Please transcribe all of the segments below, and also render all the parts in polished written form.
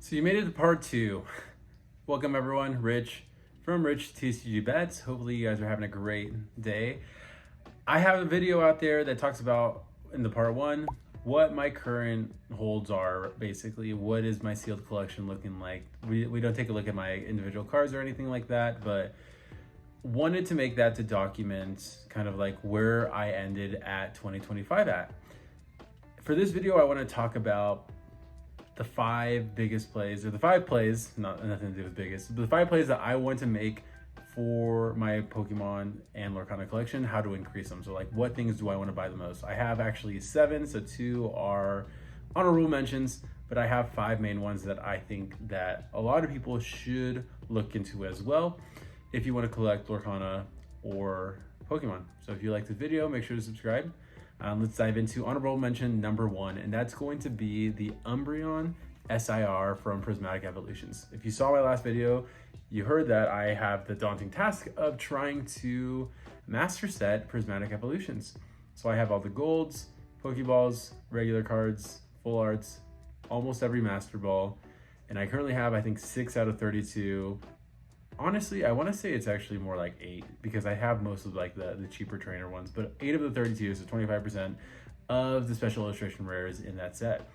So you made it to part two. Welcome everyone, Rich from Rich TCG Bets. Hopefully you guys are having a great day. I have a video out there that talks about, in the part one, what my current holds are, basically. What is my sealed collection looking like? We don't take a look at my individual cards or anything like that, but wanted to make that to document kind of like where I ended at 2025 at. For this video, I want to talk about the five biggest plays, or the five plays, nothing to do with biggest, but the five plays that I want to make for my Pokemon and Lorcana collection, how to increase them. So like, what things do I want to buy the most? I have actually 7, so 2 are honorable mentions, but I have 5 main ones that I think that a lot of people should look into as well if you want to collect Lorcana or Pokemon. So if you like this video, make sure to subscribe. Let's dive into honorable mention number 1, and that's going to be the Umbreon SIR from Prismatic Evolutions. If you saw my last video, you heard that I have the daunting task of trying to master set Prismatic Evolutions. So I have all the golds, Pokeballs, regular cards, full arts, almost every Master Ball, and I currently have, I think, 6 out of 32. Honestly, I want to say it's actually more like 8 because I have most of like the cheaper trainer ones, but 8 of the 32, so 25% of the special illustration rares in that set.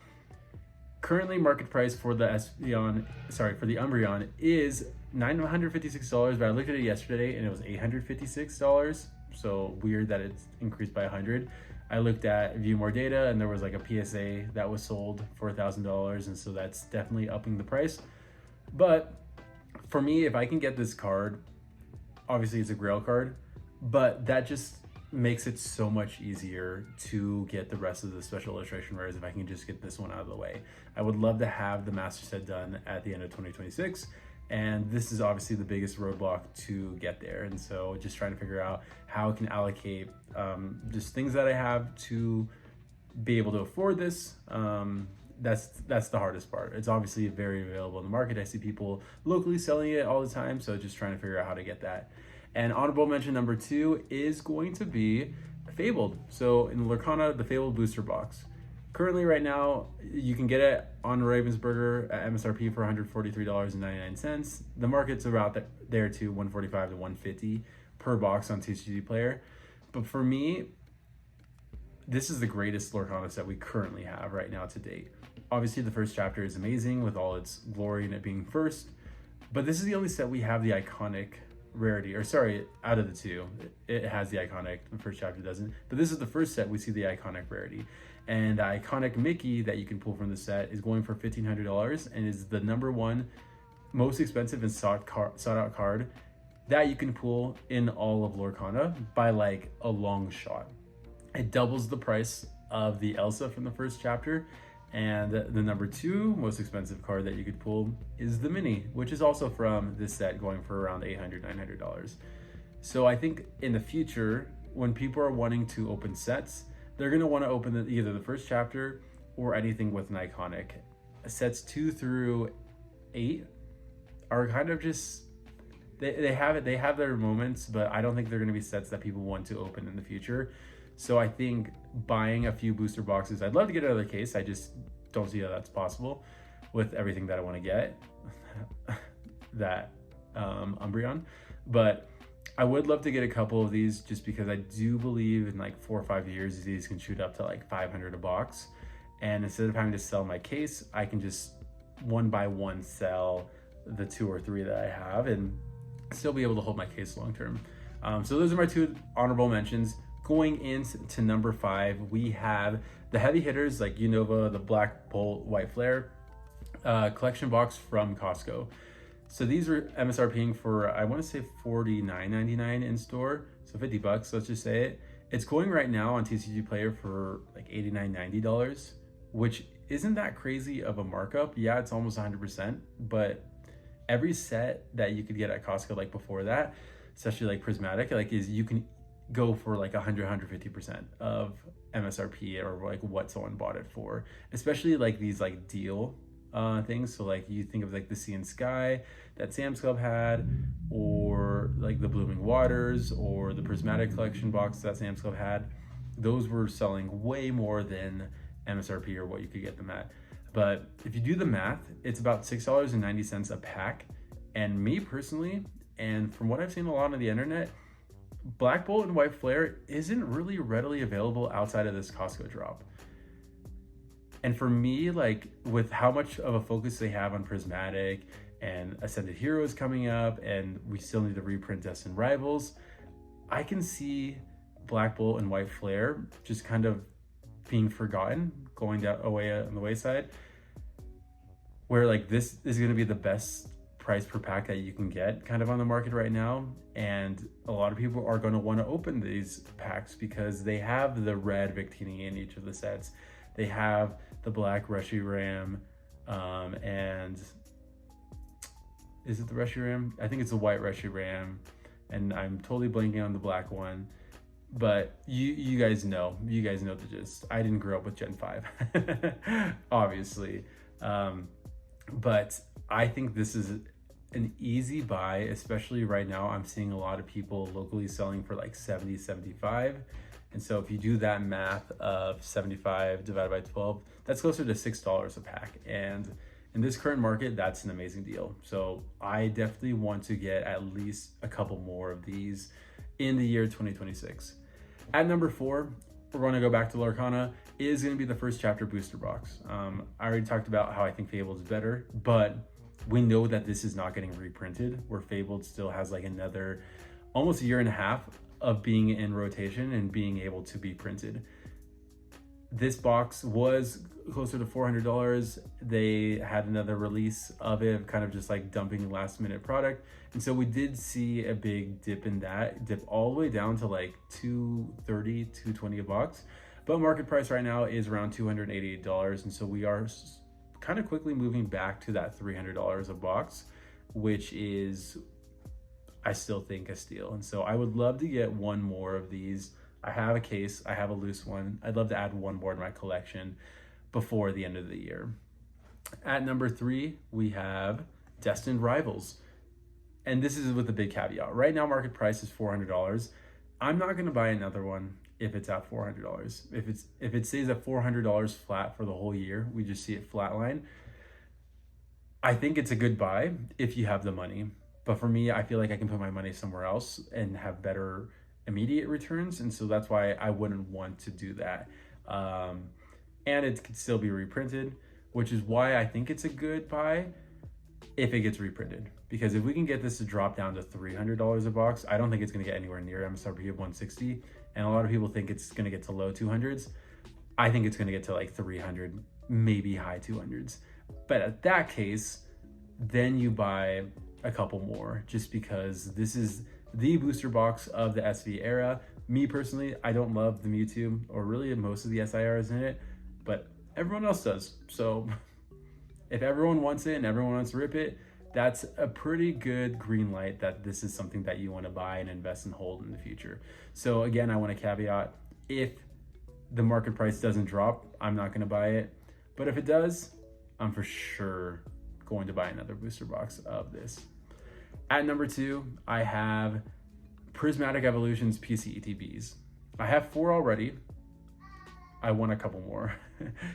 Currently, market price for the Umbreon is $956, but I looked at it yesterday and it was $856. So weird that it's increased by 100. I looked at View More Data and there was like a PSA that was sold for $1,000, and so that's definitely upping the price. But for me, if I can get this card, obviously it's a grail card, but that just makes it so much easier to get the rest of the special illustration rares if I can just get this one out of the way. I would love to have the master set done at the end of 2026, and this is obviously the biggest roadblock to get there. And so just trying to figure out how I can allocate just things that I have to be able to afford this. That's the hardest part. It's obviously very available in the market. I see people locally selling it all the time, so just trying to figure out how to get that. And honorable mention number 2 is going to be Fabled. So in Lorcana, the Fabled booster box. Currently right now, you can get it on Ravensburger at MSRP for $143.99. The market's about there too, $145 to $150 per box on TCG Player. But for me, this is the greatest Lorcana set we currently have right now to date. Obviously, the first chapter is amazing with all its glory in it being first, but this is the only set we have the iconic rarity, or sorry, out of the 2, it has the iconic, the first chapter doesn't, but this is the first set we see the iconic rarity. And the iconic Mickey that you can pull from the set is going for $1,500 and is the number 1 most expensive and sought out card that you can pull in all of Lorcana by like a long shot. It doubles the price of the Elsa from the first chapter, and the number 2 most expensive card that you could pull is the Mini, which is also from this set, going for around $800, $900. So I think in the future, when people are wanting to open sets, they're going to want to open either the first chapter or anything with an iconic. Sets 2 through 8 are kind of just, they have their moments, but I don't think they're going to be sets that people want to open in the future. So I think buying a few booster boxes, I'd love to get another case. I just don't see how that's possible with everything that I want to get, that Umbreon. But I would love to get a couple of these just because I do believe in like 4 or 5 years, these can shoot up to like $500 a box. And instead of having to sell my case, I can just one by one sell the 2 or 3 that I have and still be able to hold my case long term. So those are my 2 honorable mentions. Going into number 5, we have the heavy hitters like Unova, the Black Bolt, White Flare collection box from Costco. So these are MSRPing for, I want to say $49.99 in store, so $50, let's just say it. It's going right now on TCG Player for like $89, $90, which isn't that crazy of a markup. Yeah, it's almost 100%, but every set that you could get at Costco like before that, especially like Prismatic, like you can go for like 150% of MSRP or like what someone bought it for, especially like these like deal things. So like you think of like the Sea and Sky that Sam's Club had, or like the Blooming Waters or the Prismatic collection box that Sam's Club had. Those were selling way more than MSRP or what you could get them at. But if you do the math, it's about $6.90 a pack. And me personally, and from what I've seen a lot on the internet, Black Bolt and White Flare isn't really readily available outside of this Costco drop. And for me, like with how much of a focus they have on Prismatic and Ascended Heroes coming up, and we still need to reprint Destined Rivals, I can see Black Bolt and White Flare just kind of being forgotten, going down away on the wayside, where like this is going to be the best price per pack that you can get kind of on the market right now. And a lot of people are going to want to open these packs because they have the red Victini in each of the sets. They have the black Reshiram, and is it the Reshiram? I think it's the white Reshiram, and I'm totally blanking on the black one. But you guys know the gist. I didn't grow up with Gen 5, obviously. But I think this is an easy buy, especially right now. I'm seeing a lot of people locally selling for like 70, 75. And so if you do that math of 75 divided by 12, that's closer to $6 a pack. And in this current market, that's an amazing deal. So I definitely want to get at least a couple more of these in the year 2026. At number 4, we're going to go back to Lorcana, is going to be the first chapter booster box. I already talked about how I think Fabled is better, but we know that this is not getting reprinted, where Fabled still has like another almost a year and a half of being in rotation and being able to be printed. This box was closer to $400. They had another release of it, kind of just like dumping last minute product. And so we did see a big dip in that, dip all the way down to like $230, $220 a box. But market price right now is around $288. And so we are kind of quickly moving back to that $300 a box, which is, I still think, a steal. And so I would love to get one more of these. I have a case, I have a loose one. I'd love to add one more to my collection before the end of the year. At number 3, we have Destined Rivals. And this is with a big caveat. Right now, market price is $400. I'm not gonna buy another one if it's at $400. If it stays at $400 flat for the whole year, we just see it flatline, I think it's a good buy if you have the money. But for me, I feel like I can put my money somewhere else and have better immediate returns. And so that's why I wouldn't want to do that. And it could still be reprinted, which is why I think it's a good buy if it gets reprinted. Because if we can get this to drop down to $300 a box, I don't think it's gonna get anywhere near MSRP of $160. And a lot of people think it's gonna get to low 200s. I think it's gonna get to like 300, maybe high 200s. But at that case, then you buy a couple more, just because this is the booster box of the SV era. Me personally, I don't love the Mewtwo or really most of the SIRs in it, but everyone else does. So if everyone wants it and everyone wants to rip it, that's a pretty good green light that this is something that you want to buy and invest and hold in the future. So again, I want to caveat, if the market price doesn't drop, I'm not going to buy it. But if it does, I'm for sure going to buy another booster box of this. At number 2, I have Prismatic Evolutions PCETBs. I have 4 already. I want a couple more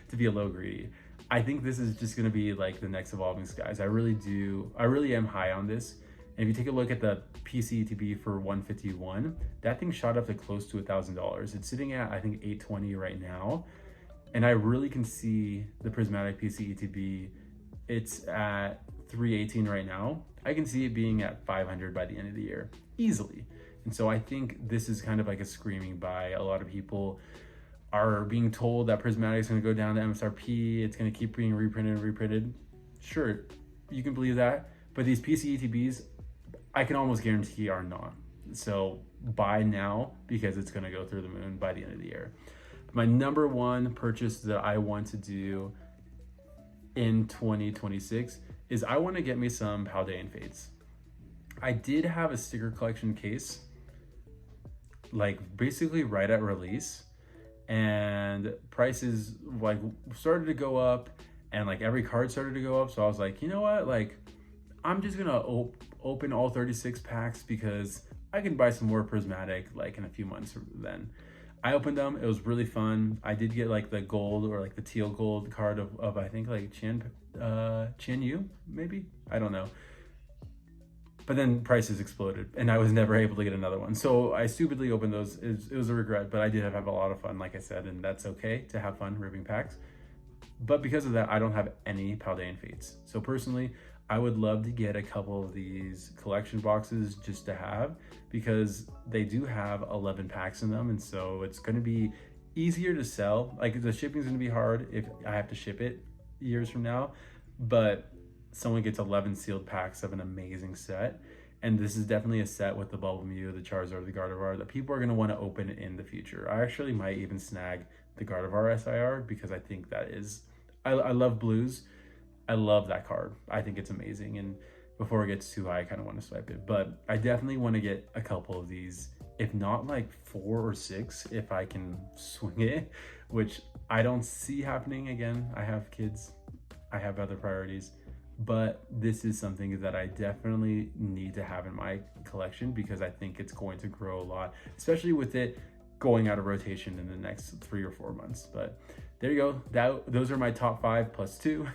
to be a little greedy. I think this is just gonna be like the next Evolving Skies. I really am high on this. And if you take a look at the PCETB for 151, that thing shot up to close to $1,000. It's sitting at, I think, $820 right now. And I really can see the Prismatic PCETB, it's at $318 right now. I can see it being at $500 by the end of the year, easily. And so I think this is kind of like a screaming buy. A lot of people are being told that Prismatic is going to go down to MSRP. It's going to keep being reprinted and reprinted. Sure, you can believe that. But these PCETBs, I can almost guarantee are not. So buy now, because it's going to go through the moon by the end of the year. My number 1 purchase that I want to do in 2026 is I want to get me some Paldean Fates. I did have a sticker collection case, like basically right at release, and prices like started to go up, and like every card started to go up. So I was like, you know what, like I'm just gonna open all 36 packs because I can buy some more Prismatic like in a few months then. I opened them. It was really fun. I did get like the gold or like the teal gold card of I think like Chen Yu, maybe? I don't know. But then prices exploded and I was never able to get another one. So I stupidly opened those. It was a regret, but I did have a lot of fun, like I said, and that's okay to have fun ripping packs. But because of that, I don't have any Paldean Fates. So personally, I would love to get a couple of these collection boxes just to have, because they do have 11 packs in them. And so it's going to be easier to sell. Like the shipping is going to be hard if I have to ship it years from now, but someone gets 11 sealed packs of an amazing set. And this is definitely a set with the Bubble Mew, the Charizard, the Gardevoir that people are going to want to open in the future. I actually might even snag the Gardevoir SIR because I think that is, I love blues. I love that card. I think it's amazing. And before it gets too high, I kind of want to swipe it. But I definitely want to get a couple of these, if not like 4 or 6, if I can swing it, which I don't see happening. Again, I have kids. I have other priorities. But this is something that I definitely need to have in my collection because I think it's going to grow a lot, especially with it going out of rotation in the next 3 or 4 months. But there you go. Those are my top 5 plus 2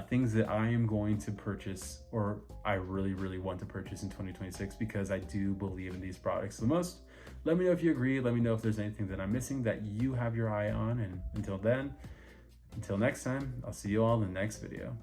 things that I am going to purchase, or I really, really want to purchase in 2026 because I do believe in these products the most. Let me know if you agree. Let me know if there's anything that I'm missing that you have your eye on. And until next time, I'll see you all in the next video.